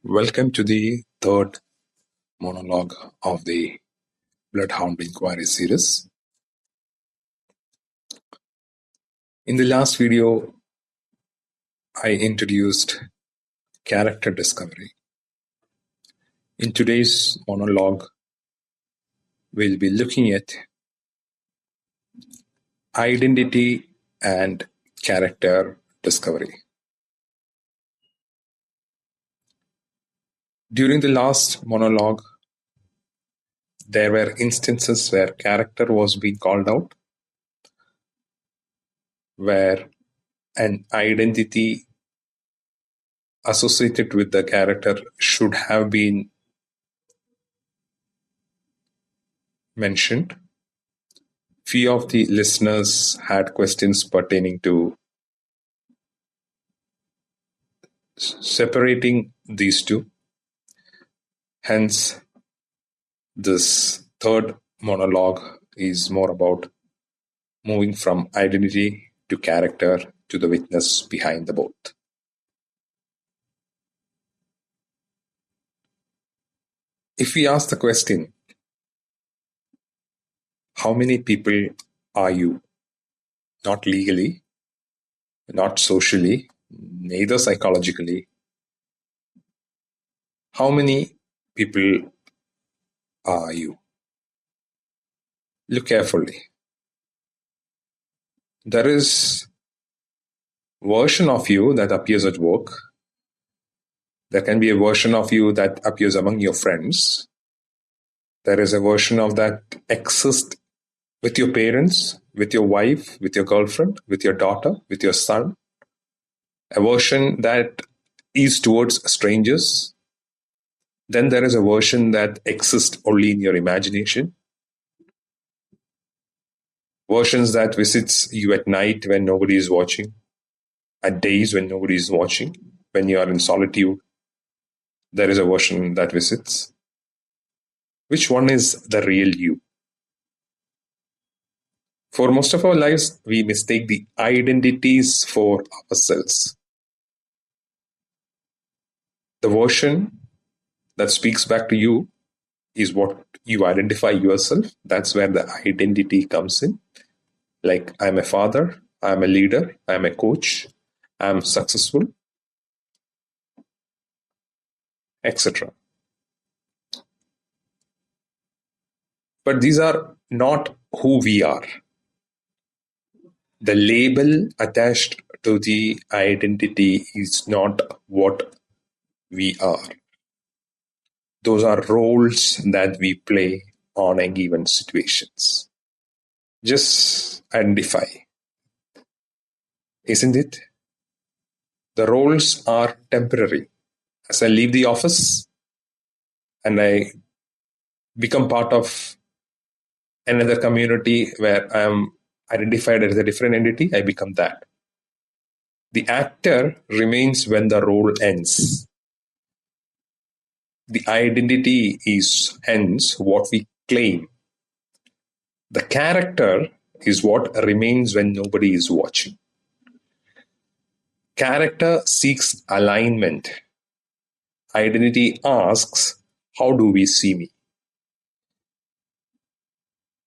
Welcome to the third monologue of the Bloodhound Inquiry series. In the last video, I introduced character discovery. In today's monologue, we'll be looking at identity and character discovery. During the last monologue, there were instances where character was being called out, where an identity associated with the character should have been mentioned. Few of the listeners had questions pertaining to separating these two. Hence, this third monologue is more about moving from identity to character to the witness behind the both. If we ask the question, how many people are you? Not legally, not socially, neither psychologically. How many people are you? Look carefully. There is a version of you that appears at work. There can be a version of you that appears among your friends. There is a version of that exists with your parents, with your wife, with your girlfriend, with your daughter, with your son. A version that is towards strangers. Then there is a version that exists only in your imagination. Versions that visits you at night when nobody is watching, at days when nobody is watching, when you are in solitude. There is a version that visits. Which one is the real you? For most of our lives, we mistake the identities for ourselves. The version that speaks back to you is what you identify yourself. That's where the identity comes in. Like, I'm a father, I'm a leader, I'm a coach, I'm successful, etc. But these are not who we are. The label attached to the identity is not what we are. Those are roles that we play on a given situations. Just identify. Isn't it? The roles are temporary. As I leave the office and I become part of another community where I am identified as a different entity, I become that. The actor remains when the role ends. The identity is hence what we claim. The character is what remains when nobody is watching. Character seeks alignment. Identity asks, how do we see me?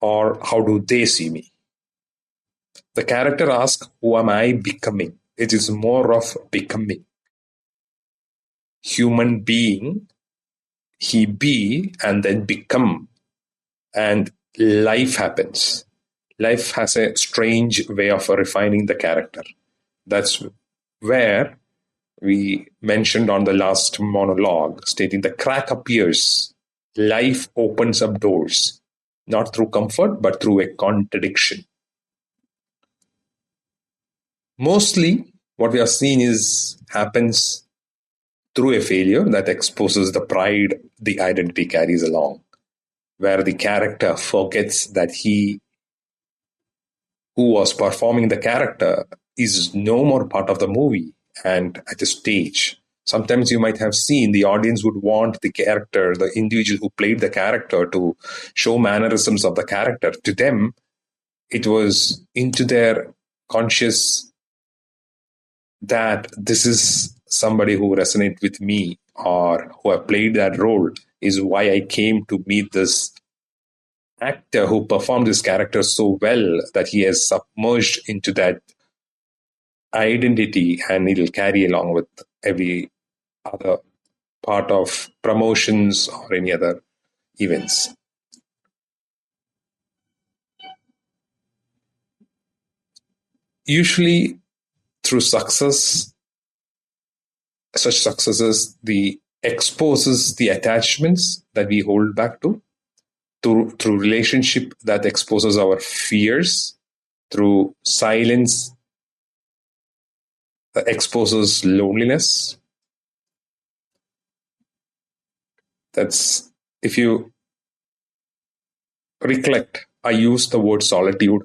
Or how do they see me? The character asks, who am I becoming? It is more of becoming. Human being, he be and then become. And life happens. Life has a strange way of refining the character. That's where we mentioned on the last monologue, stating the crack appears. Life opens up doors, not through comfort, but through a contradiction. Mostly, what we have seen happens through a failure that exposes the pride the identity carries along, where the character forgets that he who was performing the character is no more part of the movie and at the stage. Sometimes you might have seen the audience would want the character, the individual who played the character, to show mannerisms of the character. To them, it was into their conscious that this is somebody who resonates with me or who have played that role is why I came to meet this actor who performed this character so well that he has submerged into that identity and it'll carry along with every other part of promotions or any other events. Usually, through success, such successes, the exposes the attachments that we hold back to, through relationship that exposes our fears, through silence that exposes loneliness. That's, if you recollect, I use the word solitude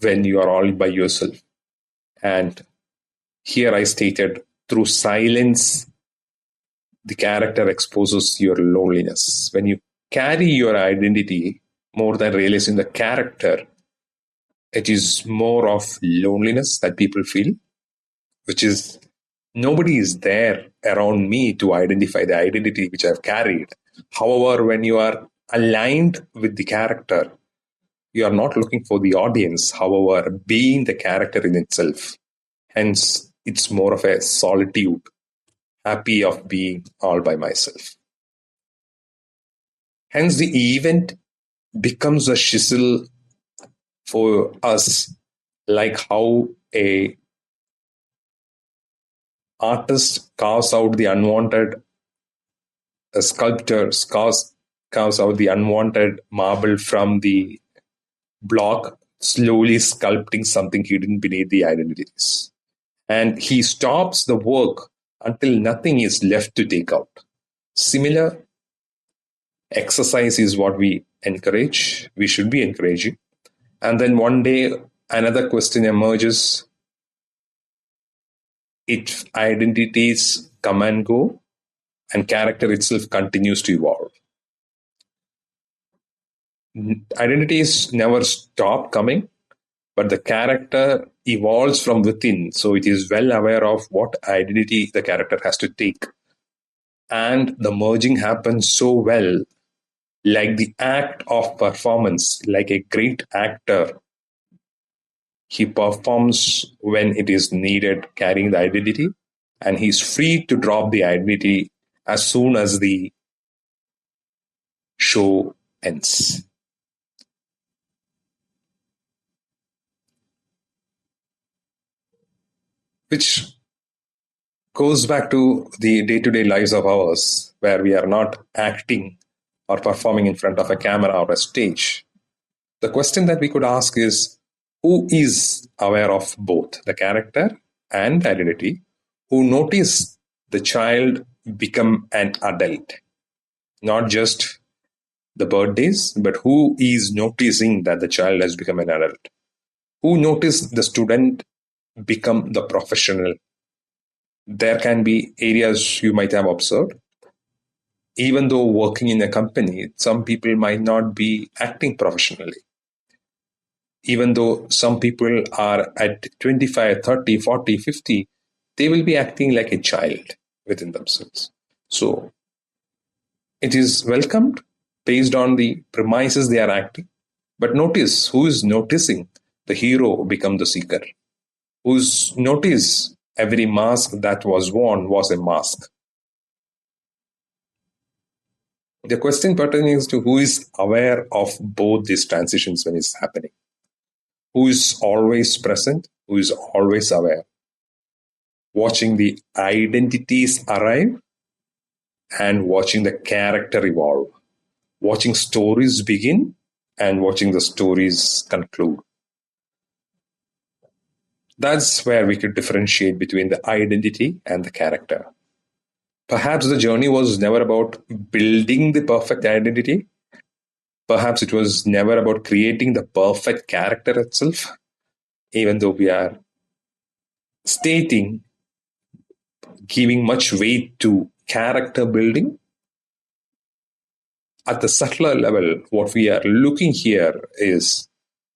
when you are all by yourself. And here I stated, through silence, the character exposes your loneliness. When you carry your identity more than realizing the character, it is more of loneliness that people feel, which is nobody is there around me to identify the identity which I've carried. However, when you are aligned with the character, you are not looking for the audience, however, being the character in itself. Hence, it's more of a solitude, happy of being all by myself. Hence, the event becomes a chisel for us, like how a artist carves out the unwanted, a sculptor carves out the unwanted marble from the block, slowly sculpting something hidden beneath the identities. And he stops the work until nothing is left to take out. Similar exercise is what we encourage, we should be encouraging. And then one day, another question emerges. If identities come and go, and character itself continues to evolve. Identities never stop coming, but the character evolves from within. So it is well aware of what identity the character has to take. And the merging happens so well, like the act of performance, like a great actor. He performs when it is needed, carrying the identity, and he's free to drop the identity as soon as the show ends. Which goes back to the day-to-day lives of ours, where we are not acting or performing in front of a camera or a stage. The question that we could ask is, who is aware of both the character and identity, who notice the child become an adult, not just the birthdays, but who is noticing that the child has become an adult, who noticed the student become the professional. There can be areas you might have observed. Even though working in a company, some people might not be acting professionally. Even though some people are at 25, 30, 40, 50, they will be acting like a child within themselves. So it is welcomed based on the premises they are acting. But notice who is noticing the hero become the seeker. Who's notice every mask that was worn was a mask. The question pertains to who is aware of both these transitions when it's happening. Who is always present, who is always aware. Watching the identities arrive and watching the character evolve. Watching stories begin and watching the stories conclude. That's where we could differentiate between the identity and the character. Perhaps the journey was never about building the perfect identity. Perhaps it was never about creating the perfect character itself, even though we are stating, giving much weight to character building. At the subtler level, what we are looking here is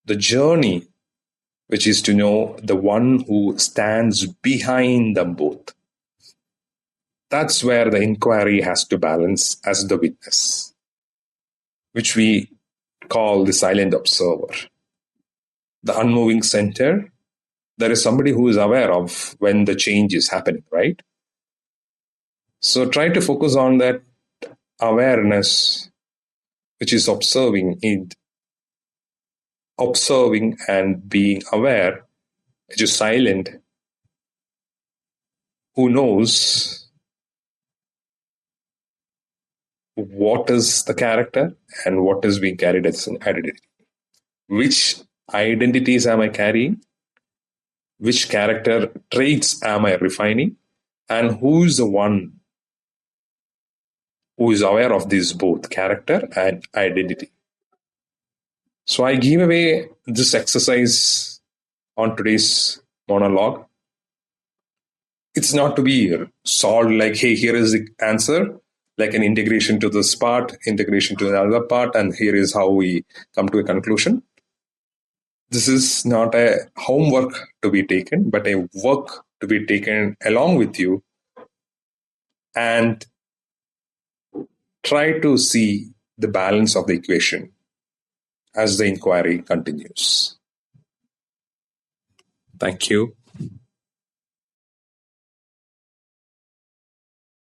the journey, which is to know the one who stands behind them both. That's where the inquiry has to balance as the witness, which we call the silent observer. The unmoving center, there is somebody who is aware of when the change is happening, right? So try to focus on that awareness, which is observing and being aware, which is silent, who knows what is the character and what is being carried as an identity. Which identities am I carrying? Which character traits am I refining? And who is the one who is aware of this both character and identity? So I give away this exercise on today's monologue. It's not to be solved like, hey, here is the answer, like an integration to this part, integration to another part, and here is how we come to a conclusion. This is not a homework to be taken, but a work to be taken along with you and try to see the balance of the equation as the inquiry continues. Thank you.